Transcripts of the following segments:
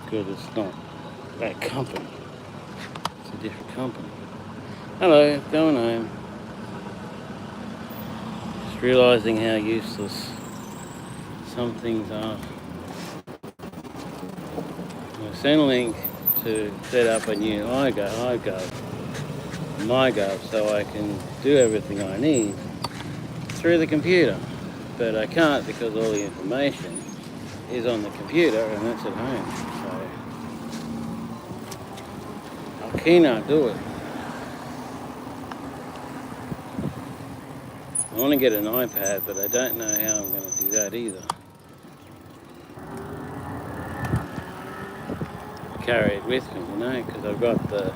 because it's not that company. It's a different company. Hello, going home. Just realising how useless some things are. I sent a link to set up a new MyGov, so I can do everything I need through the computer. But I can't because all the information is on the computer and that's at home. So I cannot do it. I want to get an iPad, but I don't know how I'm going to do that either. Carry it with me, because I've got the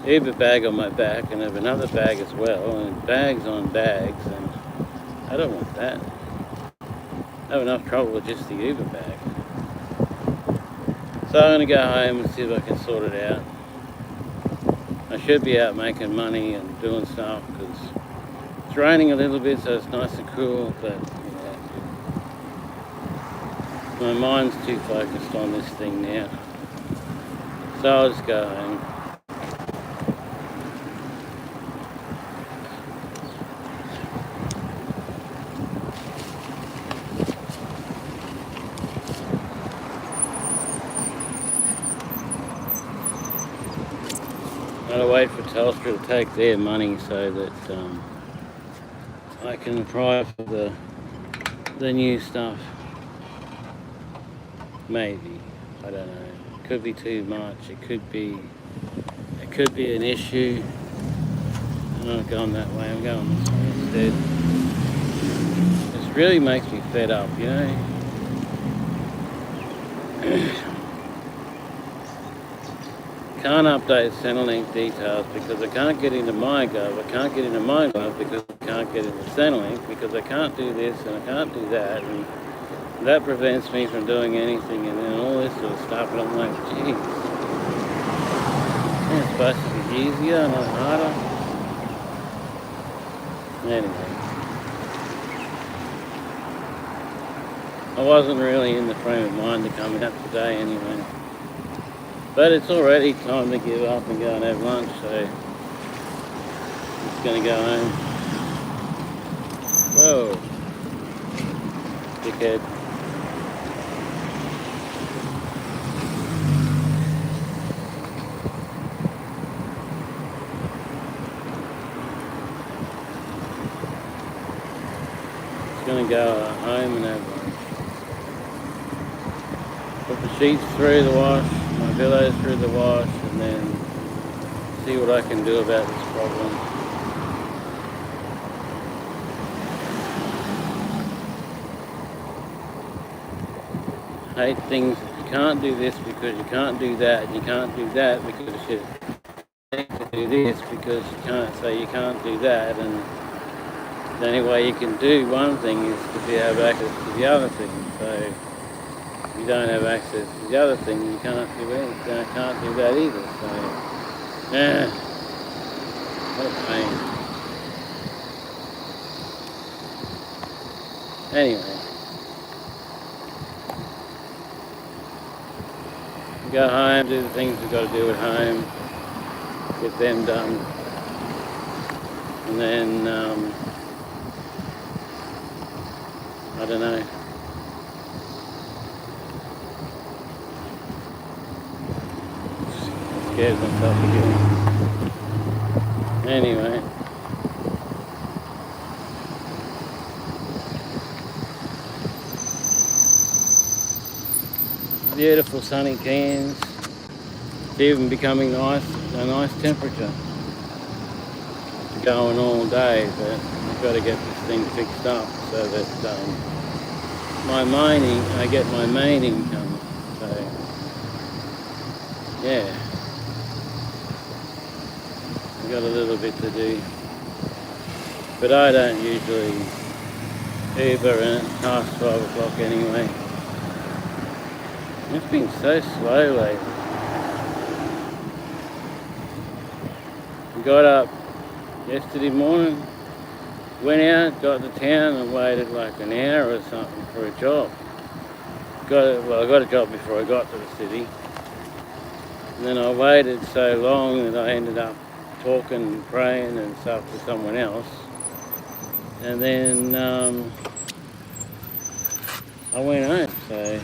Uber bag on my back and I have another bag as well, and bags on bags, and I don't want that. I have enough trouble with just the Uber bag. So I'm going to go home and see if I can sort it out. I should be out making money and doing stuff because it's raining a little bit, so it's nice and cool, but my mind's too focused on this thing now. So I'll just go home. I'm going to wait for Telstra to take their money so that I can apply for the new stuff. Maybe. I don't know. It could be too much. It could be an issue. I'm not going that way. I'm going this way instead. This really makes me fed up, Can't update Centrelink details because I can't get into MyGov. I can't get into MyGov because I can't get into Centrelink because I can't do this and I can't do that, and that prevents me from doing anything, and then all this sort of stuff, and I'm like, geez, it's supposed to be easier, not harder. Anyway, I wasn't really in the frame of mind to come out today anyway. But it's already time to give up and go and have lunch, so I'm just going to go home. Whoa, dickhead. Just going to go home and have lunch. Put the sheets through the wash, my pillows through the wash, and then see what I can do about this problem. I hate things that you can't do this because you can't do that, and you can't do that because you need to do this because you can't, so you can't do that, and the only way you can do one thing is to have access to the other thing. So if you don't have access to the other thing, you can't do anything. You can't do that either. So, what a pain. Anyway, go home, do the things we've got to do at home, get them done, and then I don't know. Scared myself again. Anyway. Beautiful sunny Cairns. It's even becoming a nice temperature. It's going all day, but I've got to get this thing fixed up so that I get my main income. So, yeah. I've got a little bit to do. But I don't usually Uber and it's past 12 o'clock anyway. It's been so slow lately. We got up yesterday morning, went out, got to town and waited like an hour or something for a job. I got a job before I got to the city. And then I waited so long that I ended up talking and praying and stuff to someone else. And then I went home, so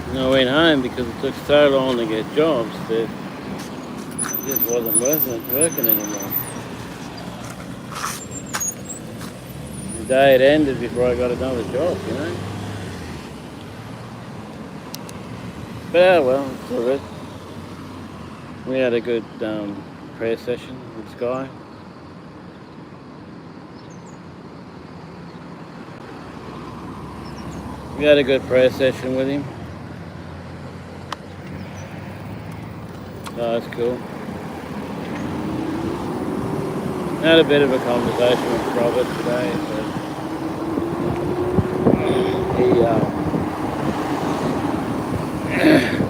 and I went home because it took so long to get jobs that it just wasn't working anymore. The day it ended before I got another job, you know. But oh well, it's all good. We had a good prayer session with Sky. We had a good prayer session with him. So that's cool. Had a bit of a conversation with Robert today.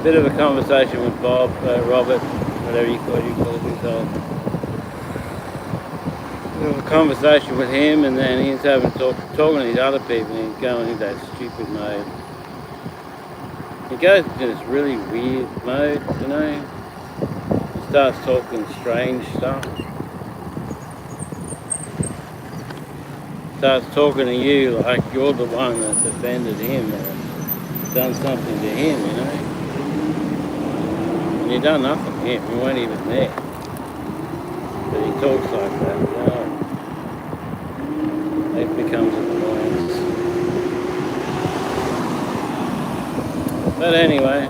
Bit of a conversation with Bob, Robert, whatever you call himself. A conversation with him, and then he's having talking to these other people, and he's going into that stupid mode. He goes into this really weird mode, you know. He starts talking strange stuff. Starts talking to you like you're the one that's offended him or done something to him, you know. And you done nothing to him, you weren't even there. But he talks like that, you know. It becomes an annoyance. But anyway.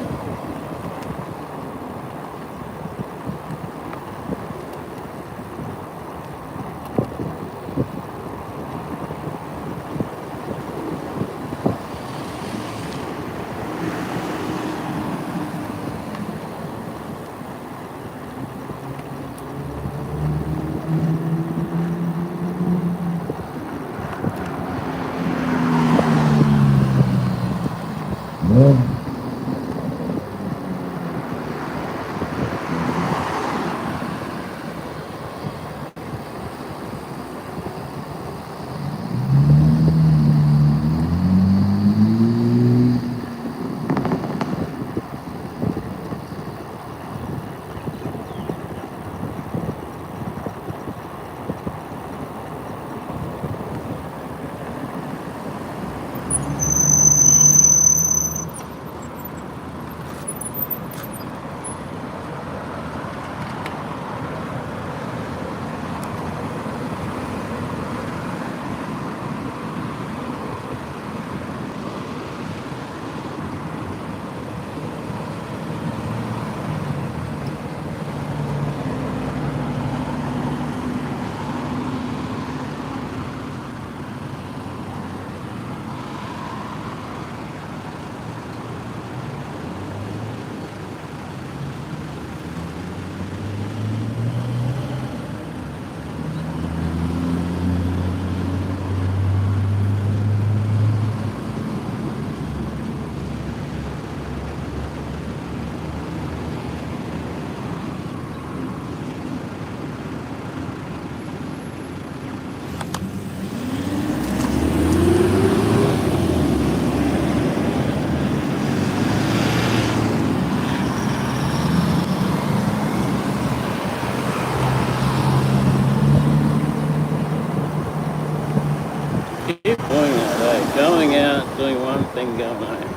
Keep doing that, eh? Going out, doing one thing, going home.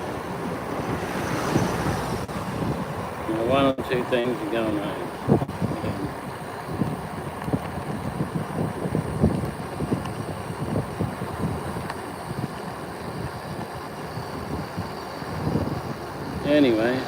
You know, one or two things and going home. Anyway.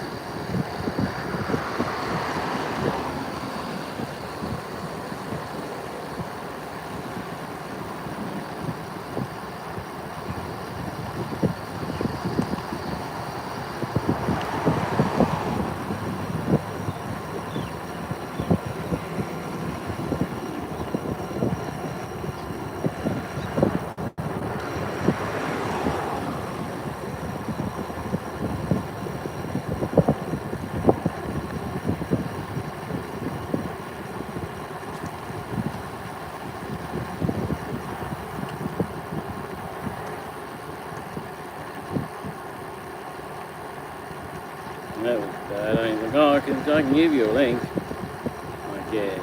That was bad. I was like, oh, I can give you a link. Like, yeah.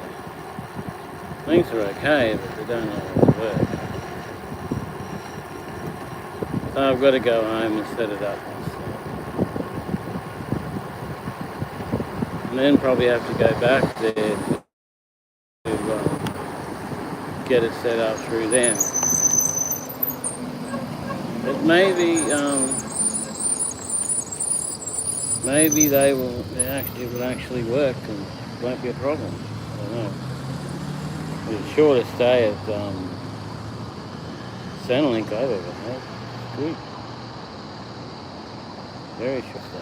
Links are okay, but they don't always work. So I've got to go home and set it up myself. And then probably have to go back there to get it set up through them. But maybe they will actually work and won't be a problem. I don't know. It's the shortest stay at Centrelink I've ever had. It's good. Very short stay.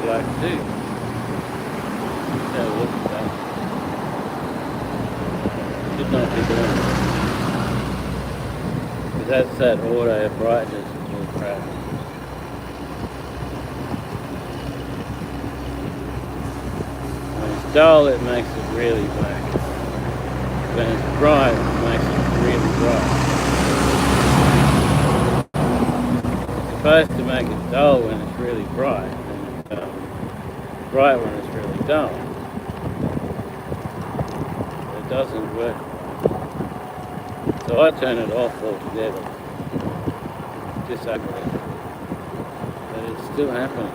Black too. Yeah, look at that. Should not be doing it. Because that's that auto brightness all crap. When it's dull, it makes it really black. When it's bright, it makes it really bright. It's supposed to make it dull when it's really bright. Bright when it's really dull. It doesn't work. So I turn it off altogether. Disable it. But it's still happening.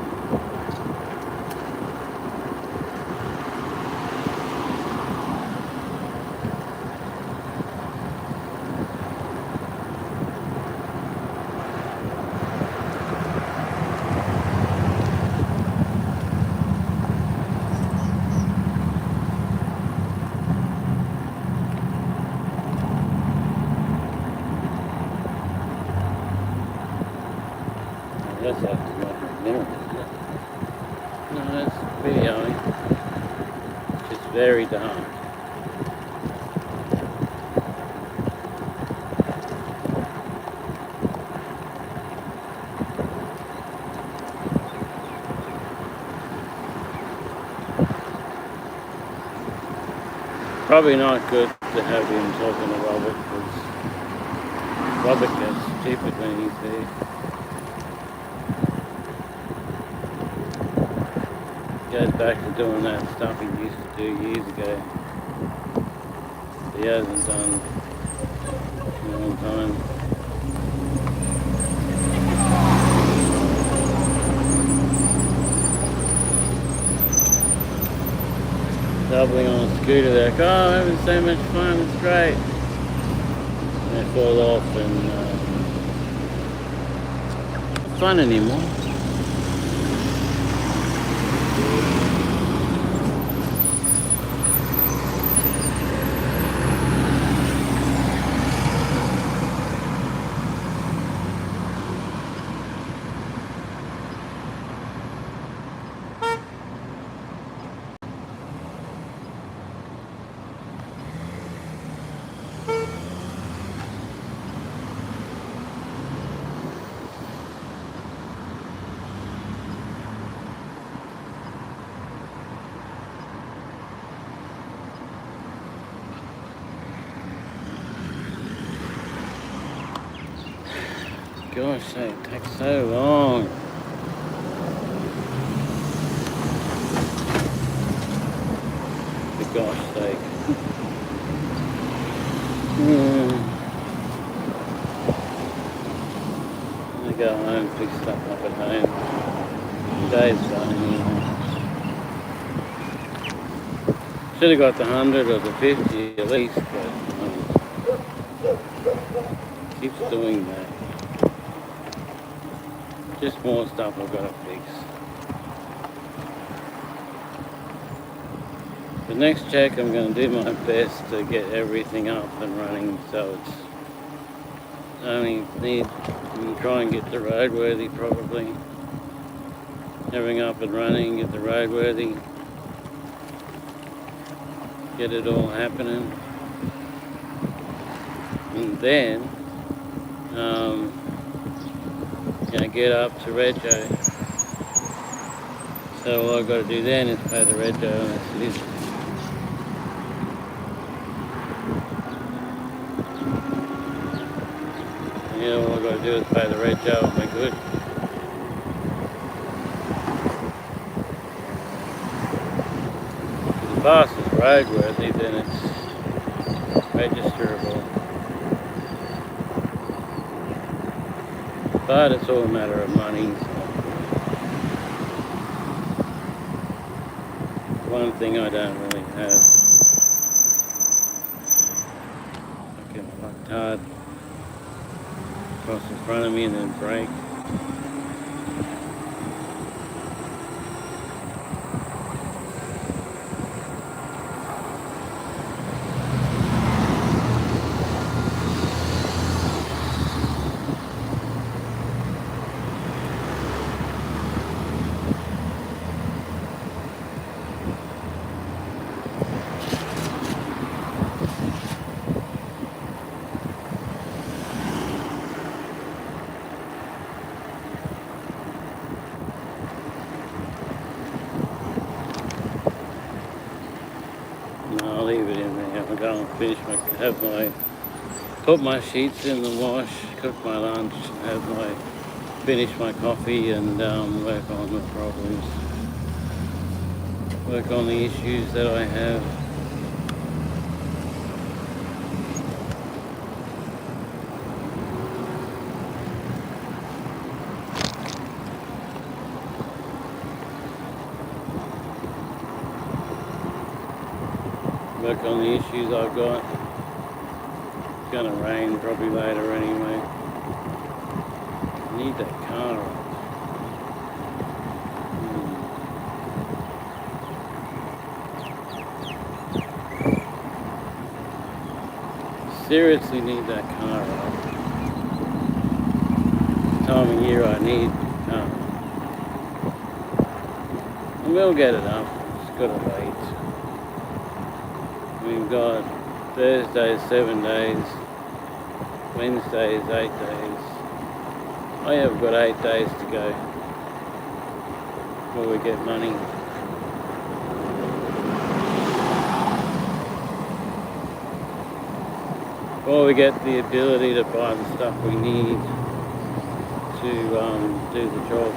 That's up to my minimum, isn't it? No, it's videoing. It's just very dark. Probably not good to have him talking to Robert, because Robert gets stupid when he's there. Goes back to doing that stuff he used to do years ago. He hasn't done in a long time. Doubling on a scooter, they're like, oh, I'm having so much fun, it's great. And they fall off and not fun anymore. Gosh, it takes so long. For gosh sake. I go home, pick stuff up at home. The day's done anyway. Should have got the 100 or the 50 at least, but keeps doing that. Just more stuff I've got to fix. The next check I'm going to do my best to get everything up and running, so it's only need to try and get the roadworthy probably. Everything up and running, get the roadworthy, get it all happening, and then get up to Rego. So all I've got to do then is pay the Rego, and that's it. Yeah, all I've got to do is pay the Rego and we're good. If the bus is roadworthy, then it's registerable. But it's all a matter of money. So. One thing I don't really have. I get fucked hard. Cross in front of me and then brake. I'll leave it in there. I'll go and finish put my sheets in the wash, cook my lunch, finish my coffee, and work on the problems, work on the issues that I have. Work on the issues I've got. It's gonna rain probably later anyway. I need that car up. Seriously need that car up. Time of year I need the car. And we'll get it up. Just gotta wait. We've got Thursday 7 days, Wednesday is 8 days. Oh yeah, we've got 8 days to go before we get money. Before we get the ability to buy the stuff we need to do the job.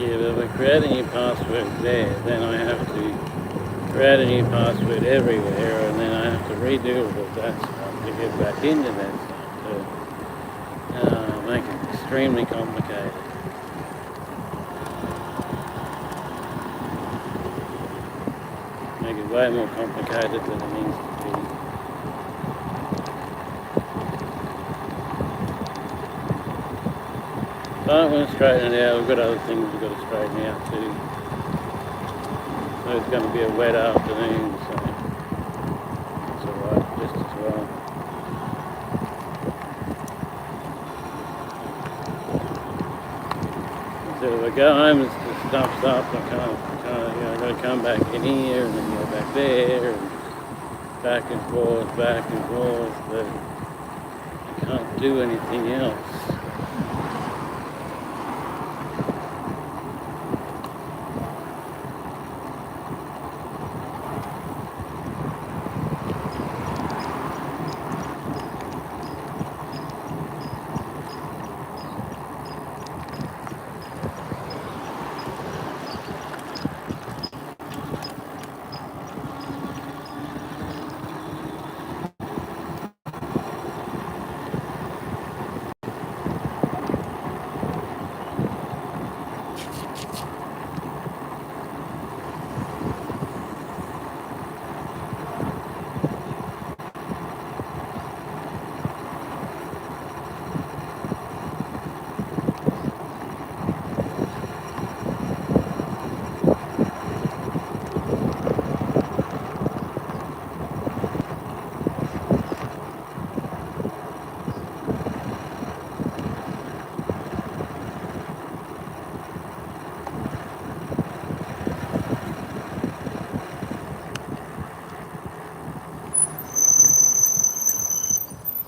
Yeah, but if I create a new password there, then I have to create a new password everywhere, and then I have to redo all of that stuff to get back into that stuff to make it extremely complicated. Make it way more complicated than it needs to be. But I'm going to straighten it out. We've got other things we've got to straighten out too. So it's going to be a wet afternoon, so it's alright just as well. So if I go home and the stuff's up, I can't, I've got to come back in here and then go back there and back and forth, but I can't do anything else.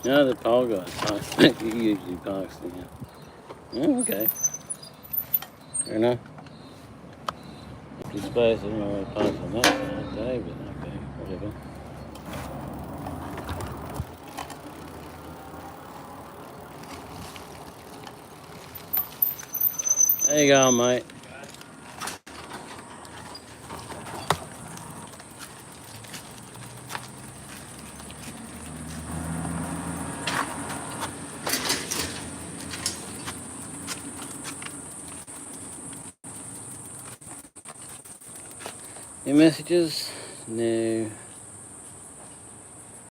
No, the pole guy parks. He usually parks there. Oh, okay. Fair enough. I suppose I don't know where it parks on that side today, but okay, whatever. There you go, mate. Any messages? No.